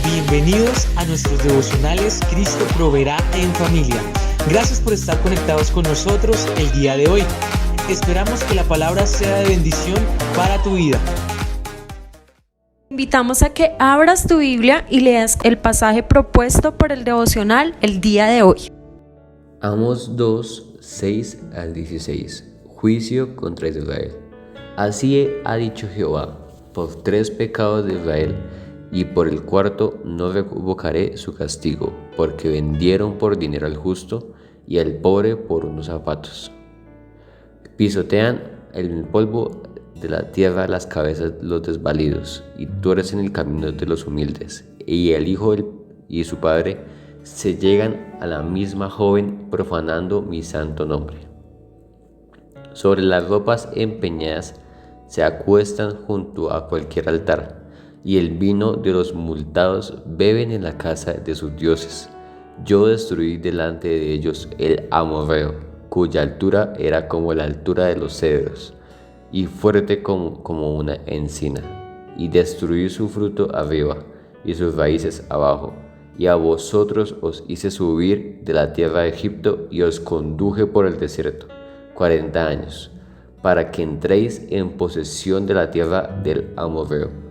Bienvenidos a nuestros devocionales Cristo Proveerá en Familia. Gracias por estar conectados con nosotros el día de hoy. Esperamos que la palabra sea de bendición para tu vida. Invitamos a que abras tu Biblia y leas el pasaje propuesto por el devocional el día de hoy. Amos 2, 6 al 16. Juicio contra Israel. Así ha dicho Jehová: por 3 pecados de Israel, y por el cuarto no revocaré su castigo, porque vendieron por dinero al justo y al pobre por unos zapatos. Pisotean el polvo de la tierra las cabezas de los desvalidos, y tuercen el camino de los humildes, y el hijo y su padre se llegan a la misma joven, profanando mi santo nombre. Sobre las ropas empeñadas se acuestan junto a cualquier altar, y el vino de los multados beben en la casa de sus dioses. Yo destruí delante de ellos el amorreo, cuya altura era como la altura de los cedros, y fuerte como una encina, y destruí su fruto arriba, y sus raíces abajo. Y a vosotros os hice subir de la tierra de Egipto, y os conduje por el desierto 40 años, para que entréis en posesión de la tierra del amorreo.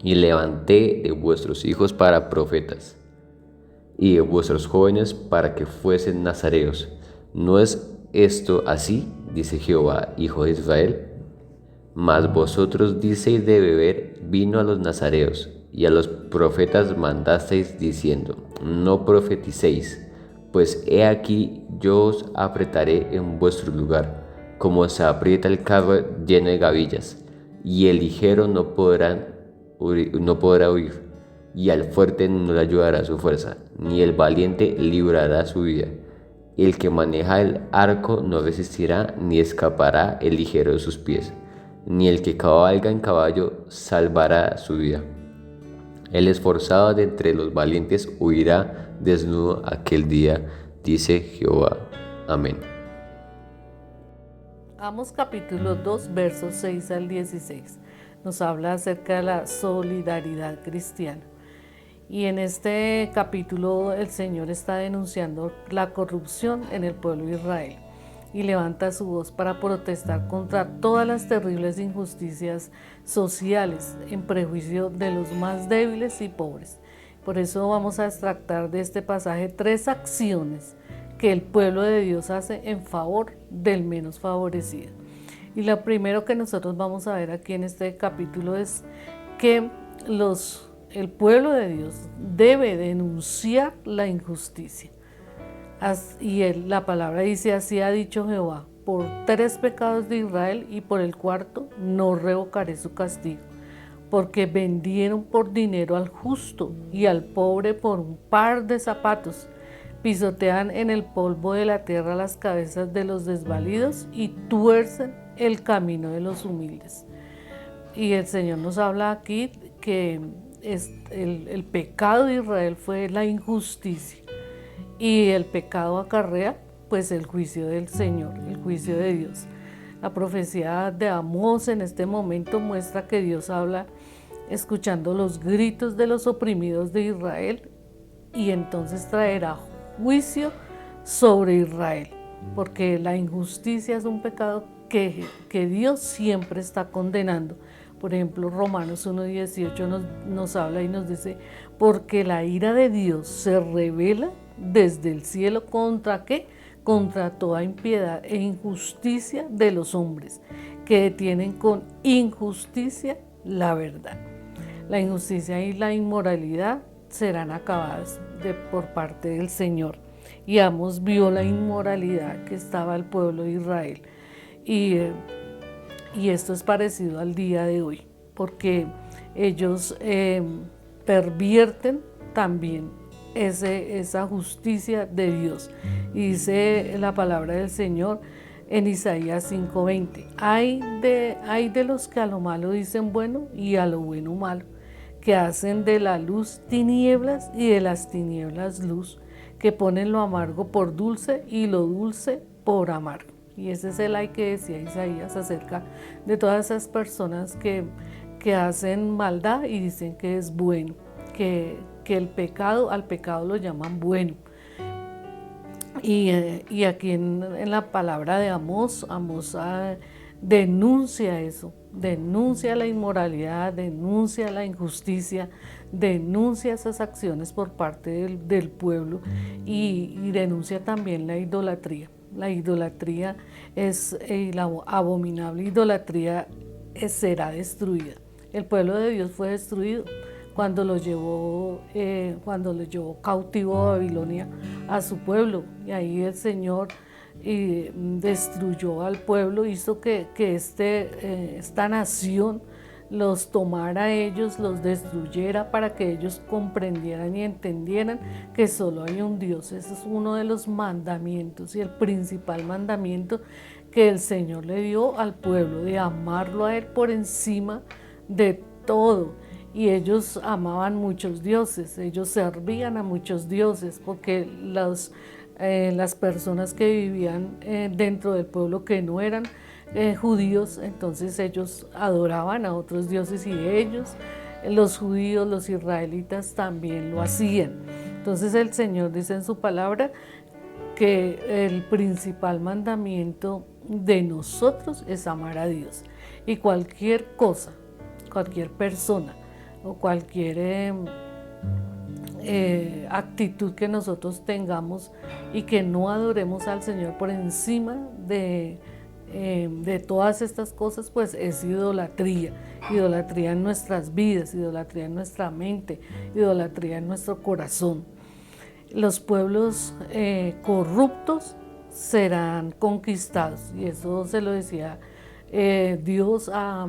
Y levanté de vuestros hijos para profetas, y de vuestros jóvenes para que fuesen nazareos. ¿No es esto así? Dice Jehová, Hijo de Israel. Mas vosotros diceis de beber vino a los nazareos, y a los profetas mandasteis diciendo: no profeticéis, pues he aquí yo os apretaré en vuestro lugar, como se aprieta el carro lleno de gavillas, y el ligero no podrá huir, y al fuerte no le ayudará su fuerza, ni el valiente librará su vida. El que maneja el arco no resistirá, ni escapará el ligero de sus pies, ni el que cabalga en caballo salvará su vida. El esforzado de entre los valientes huirá desnudo aquel día, dice Jehová. Amén. Amos capítulo 2, versos 6 al 16. Nos habla acerca de la solidaridad cristiana. Y en este capítulo el Señor está denunciando la corrupción en el pueblo de Israel y levanta su voz para protestar contra todas las terribles injusticias sociales en prejuicio de los más débiles y pobres. Por eso vamos a extractar de este pasaje 3 acciones que el pueblo de Dios hace en favor del menos favorecido. Y lo primero que nosotros vamos a ver aquí en este capítulo es que el pueblo de Dios debe denunciar la injusticia. Y la palabra dice: así ha dicho Jehová, por 3 pecados de Israel, y por el cuarto no revocaré su castigo, porque vendieron por dinero al justo y al pobre por un par de zapatos. Pisotean en el polvo de la tierra las cabezas de los desvalidos y tuercen el camino de los humildes. Y el Señor nos habla aquí que el pecado de Israel fue la injusticia, y el pecado acarrea pues el juicio del Señor, el juicio de Dios. La profecía de Amós en este momento muestra que Dios habla escuchando los gritos de los oprimidos de Israel, y entonces traerá juicio sobre Israel, porque la injusticia es un pecado que Dios siempre está condenando. Por ejemplo, Romanos 1:18 nos habla y nos dice: porque la ira de Dios se revela desde el cielo ¿contra qué? Contra toda impiedad e injusticia de los hombres, que detienen con injusticia la verdad. La injusticia y la inmoralidad serán acabadas por parte del Señor. Y Amos vio la inmoralidad que estaba el pueblo de Israel. Y esto es parecido al día de hoy, porque ellos pervierten también esa justicia de Dios. Y dice la palabra del Señor en Isaías 5:20: hay de los que a lo malo dicen bueno y a lo bueno malo, que hacen de la luz tinieblas y de las tinieblas luz, que ponen lo amargo por dulce y lo dulce por amargo. Y ese es el ay que decía Isaías acerca de todas esas personas que hacen maldad y dicen que es bueno. el pecado, al pecado lo llaman bueno. Y aquí en la palabra de Amós, denuncia eso, denuncia la inmoralidad, denuncia la injusticia, denuncia esas acciones por parte del pueblo y denuncia también la idolatría. La idolatría la abominable idolatría será destruida. El pueblo de Dios fue destruido cuando lo llevó cautivo a Babilonia a su pueblo, y ahí el Señor destruyó al pueblo, hizo que esta nación los tomara a ellos, los destruyera para que ellos comprendieran y entendieran que solo hay un Dios. Ese es uno de los mandamientos y el principal mandamiento que el Señor le dio al pueblo, de amarlo a Él por encima de todo. Y ellos amaban muchos dioses, ellos servían a muchos dioses, porque las personas que vivían dentro del pueblo que no eran judíos, entonces ellos adoraban a otros dioses, y ellos, los judíos, los israelitas, también lo hacían. Entonces el Señor dice en su palabra que el principal mandamiento de nosotros es amar a Dios, y cualquier cosa, cualquier persona o cualquier actitud que nosotros tengamos y que no adoremos al Señor por encima de todas estas cosas, pues es idolatría. Idolatría en nuestras vidas, idolatría en nuestra mente, idolatría en nuestro corazón. Los pueblos corruptos serán conquistados, y eso se lo decía Dios a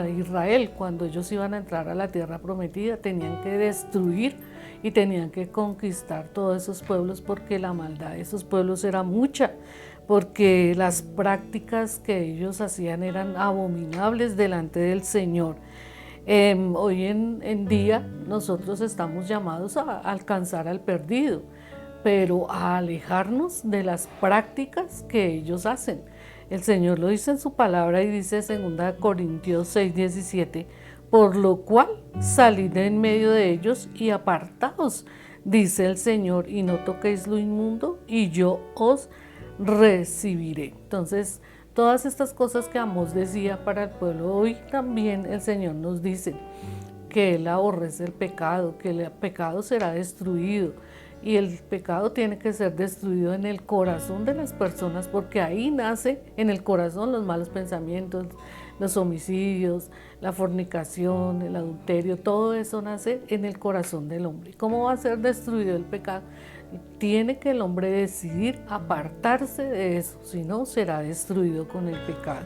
Israel cuando ellos iban a entrar a la tierra prometida. Tenían que destruir y tenían que conquistar todos esos pueblos, porque la maldad de esos pueblos era mucha, porque las prácticas que ellos hacían eran abominables delante del Señor. Hoy en día nosotros estamos llamados a alcanzar al perdido, pero a alejarnos de las prácticas que ellos hacen. El Señor lo dice en su palabra y dice 2 Corintios 6:17, por lo cual salid de en medio de ellos y apartaos, dice el Señor, y no toquéis lo inmundo, y yo os recibiré. Entonces, todas estas cosas que Amós decía para el pueblo, hoy también el Señor nos dice que Él aborrece el pecado, que el pecado será destruido. Y el pecado tiene que ser destruido en el corazón de las personas, porque ahí nace en el corazón los malos pensamientos, los homicidios, la fornicación, el adulterio, todo eso nace en el corazón del hombre. ¿Cómo va a ser destruido el pecado? Tiene que el hombre decidir apartarse de eso, si no será destruido con el pecado.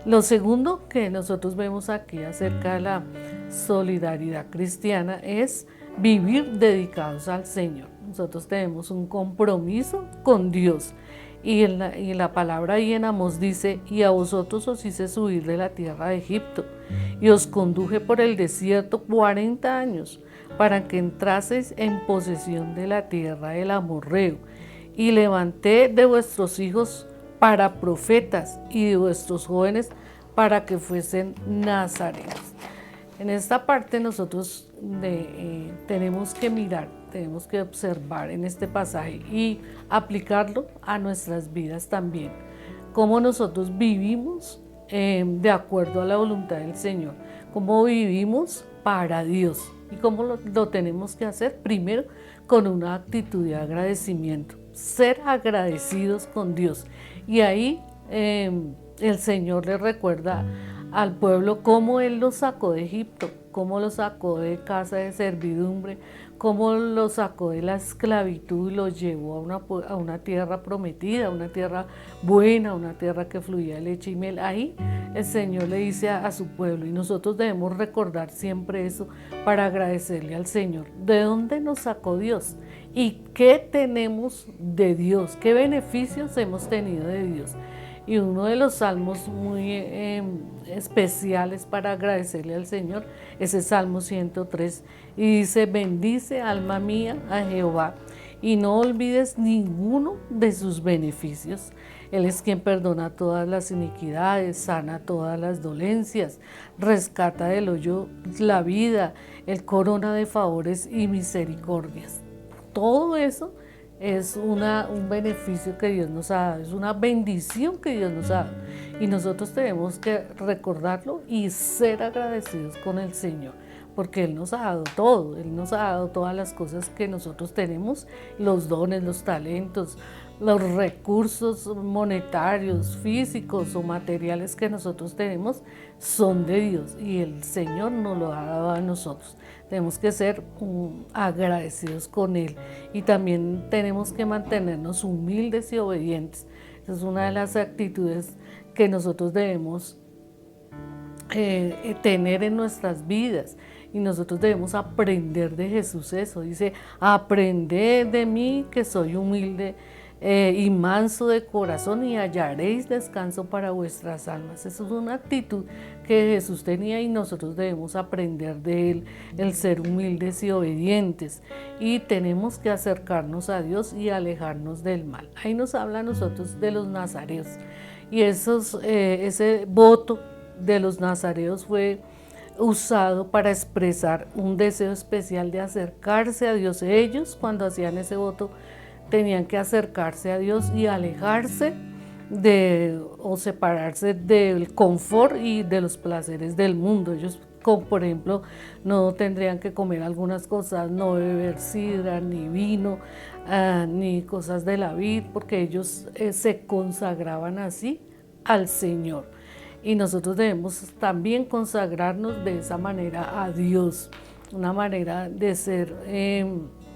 Lo segundo que nosotros vemos aquí acerca de la solidaridad cristiana es vivir dedicados al Señor. Nosotros tenemos un compromiso con Dios, y en la palabra ahí en Amós dice, y a vosotros os hice subir de la tierra de Egipto, y os conduje por el desierto 40 años, para que entraseis en posesión de la tierra del amorreo, y levanté de vuestros hijos para profetas, y de vuestros jóvenes para que fuesen nazarenos. En esta parte nosotros tenemos que mirar, tenemos que observar en este pasaje y aplicarlo a nuestras vidas también. Cómo nosotros vivimos de acuerdo a la voluntad del Señor, cómo vivimos para Dios, y cómo lo tenemos que hacer primero con una actitud de agradecimiento, ser agradecidos con Dios. Y ahí el Señor le recuerda al pueblo cómo Él los sacó de Egipto, cómo los sacó de casa de servidumbre, cómo los sacó de la esclavitud y los llevó a una tierra prometida, una tierra buena, una tierra que fluía leche y miel. Ahí el Señor le dice a su pueblo, y nosotros debemos recordar siempre eso para agradecerle al Señor. ¿De dónde nos sacó Dios? ¿Y qué tenemos de Dios? ¿Qué beneficios hemos tenido de Dios? Y uno de los salmos muy especiales para agradecerle al Señor es el Salmo 103. Y dice, bendice alma mía a Jehová, y no olvides ninguno de sus beneficios. Él es quien perdona todas las iniquidades, sana todas las dolencias, rescata del hoyo la vida, Él corona de favores y misericordias. Todo eso es un beneficio que Dios nos ha dado, es una bendición que Dios nos ha dado. Y nosotros tenemos que recordarlo y ser agradecidos con el Señor, porque Él nos ha dado todo, Él nos ha dado todas las cosas que nosotros tenemos, los dones, los talentos, los recursos monetarios, físicos o materiales que nosotros tenemos son de Dios y el Señor nos lo ha dado a nosotros. Tenemos que ser agradecidos con Él y también tenemos que mantenernos humildes y obedientes. Esa es una de las actitudes que nosotros debemos tener en nuestras vidas. Y nosotros debemos aprender de Jesús eso. Dice, aprended de mí que soy humilde y manso de corazón y hallaréis descanso para vuestras almas. Esa es una actitud que Jesús tenía y nosotros debemos aprender de Él, el ser humildes y obedientes. Y tenemos que acercarnos a Dios y alejarnos del mal. Ahí nos habla a nosotros de los nazareos. Y ese voto de los nazareos fue usado para expresar un deseo especial de acercarse a Dios. Ellos, cuando hacían ese voto, tenían que acercarse a Dios y alejarse o separarse del confort y de los placeres del mundo. Ellos, como por ejemplo, no tendrían que comer algunas cosas, no beber sidra, ni vino, ni cosas de la vid, porque ellos se consagraban así al Señor. Y nosotros debemos también consagrarnos de esa manera a Dios. Una manera de ser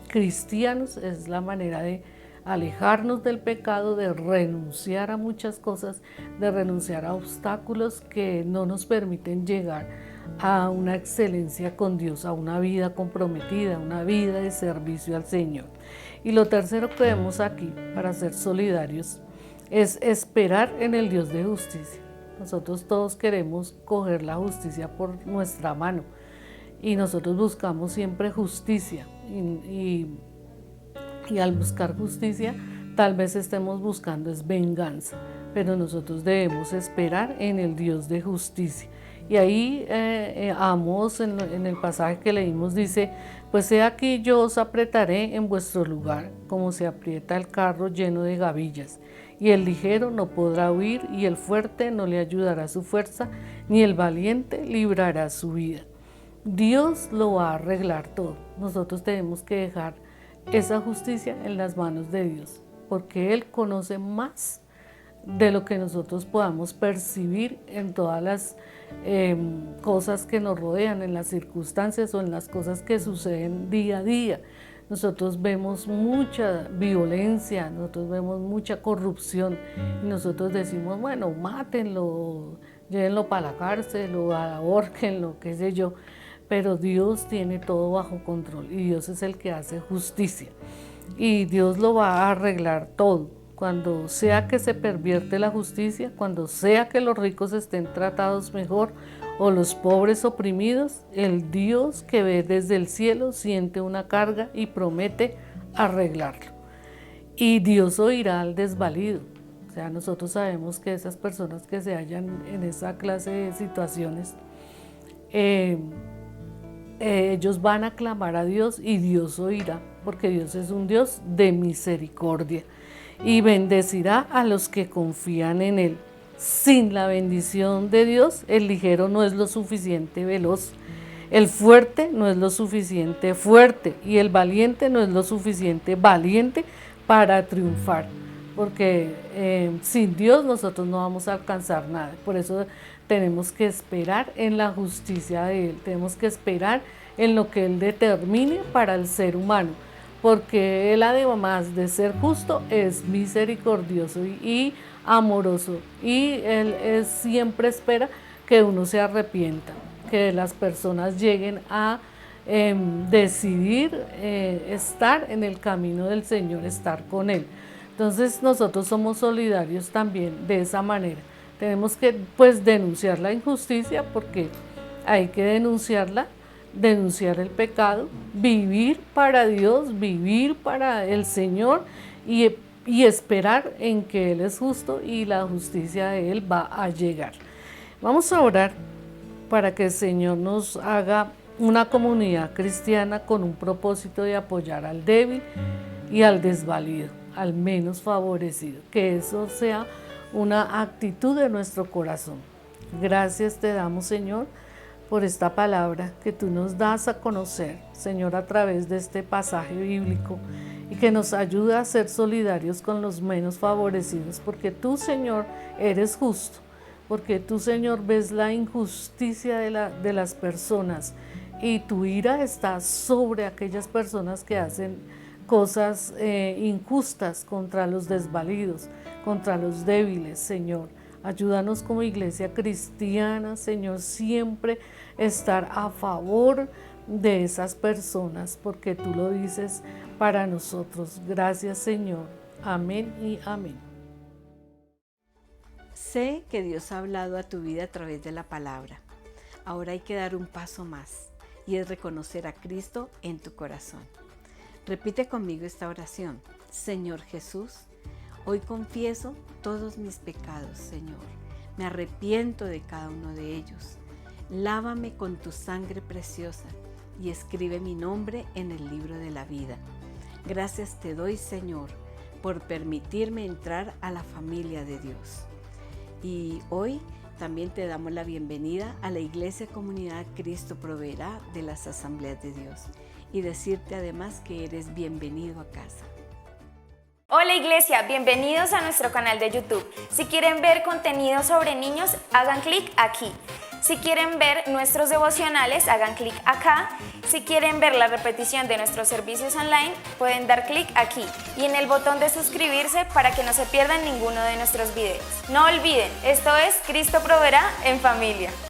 cristianos es la manera de alejarnos del pecado, de renunciar a muchas cosas, de renunciar a obstáculos que no nos permiten llegar a una excelencia con Dios, a una vida comprometida, una vida de servicio al Señor. Y lo tercero que vemos aquí para ser solidarios es esperar en el Dios de justicia. Nosotros todos queremos coger la justicia por nuestra mano y nosotros buscamos siempre justicia y al buscar justicia tal vez estemos buscando es venganza, pero nosotros debemos esperar en el Dios de justicia. Y ahí Amós en el pasaje que leímos dice, pues he aquí yo os apretaré en vuestro lugar, como se aprieta el carro lleno de gavillas. Y el ligero no podrá huir, y el fuerte no le ayudará su fuerza, ni el valiente librará su vida. Dios lo va a arreglar todo. Nosotros tenemos que dejar esa justicia en las manos de Dios, porque Él conoce más de lo que nosotros podamos percibir en todas las cosas que nos rodean, en las circunstancias o en las cosas que suceden día a día. Nosotros vemos mucha violencia, nosotros vemos mucha corrupción y nosotros decimos, bueno, mátenlo, llévenlo para la cárcel o ahórquenlo, qué sé yo, pero Dios tiene todo bajo control y Dios es el que hace justicia y Dios lo va a arreglar todo. Cuando sea que se pervierte la justicia, cuando sea que los ricos estén tratados mejor o los pobres oprimidos, el Dios que ve desde el cielo siente una carga y promete arreglarlo. Y Dios oirá al desvalido. O sea, nosotros sabemos que esas personas que se hallan en esa clase de situaciones, ellos van a clamar a Dios y Dios oirá, porque Dios es un Dios de misericordia y bendecirá a los que confían en Él. Sin la bendición de Dios, el ligero no es lo suficiente veloz, el fuerte no es lo suficiente fuerte y el valiente no es lo suficiente valiente para triunfar, porque sin Dios nosotros no vamos a alcanzar nada. Por eso tenemos que esperar en la justicia de Él, tenemos que esperar en lo que Él determine para el ser humano, porque Él, además de ser justo, es misericordioso y amoroso, y Él siempre espera que uno se arrepienta, que las personas lleguen a decidir estar en el camino del Señor, estar con Él. Entonces nosotros somos solidarios también de esa manera. Tenemos que denunciar la injusticia, porque hay que denunciarla, denunciar el pecado, vivir para Dios, vivir para el Señor y esperar en que Él es justo y la justicia de Él va a llegar. Vamos a orar para que el Señor nos haga una comunidad cristiana con un propósito de apoyar al débil y al desvalido, al menos favorecido. Que eso sea una actitud de nuestro corazón. Gracias te damos, Señor, por esta palabra que tú nos das a conocer, Señor, a través de este pasaje bíblico, y que nos ayuda a ser solidarios con los menos favorecidos, porque tú, Señor, eres justo, porque tú, Señor, ves la injusticia de las personas, y tu ira está sobre aquellas personas que hacen cosas injustas contra los desvalidos, contra los débiles, Señor. Ayúdanos como iglesia cristiana, Señor, siempre estar a favor de esas personas, porque tú lo dices para nosotros. Gracias, Señor. Amén y amén. Sé que Dios ha hablado a tu vida a través de la palabra. Ahora hay que dar un paso más, y es reconocer a Cristo en tu corazón. Repite conmigo esta oración. Señor Jesús, hoy confieso todos mis pecados, Señor. Me arrepiento de cada uno de ellos. Lávame con tu sangre preciosa y escribe mi nombre en el libro de la vida. Gracias te doy, Señor, por permitirme entrar a la familia de Dios. Y hoy también te damos la bienvenida a la Iglesia Comunidad Cristo Proveerá de las Asambleas de Dios, y decirte además que eres bienvenido a casa. Hola Iglesia, bienvenidos a nuestro canal de YouTube. Si quieren ver contenido sobre niños, hagan clic aquí. Si quieren ver nuestros devocionales, hagan clic acá. Si quieren ver la repetición de nuestros servicios online, pueden dar clic aquí y en el botón de suscribirse para que no se pierdan ninguno de nuestros videos. No olviden, esto es Cristo Proveerá en familia.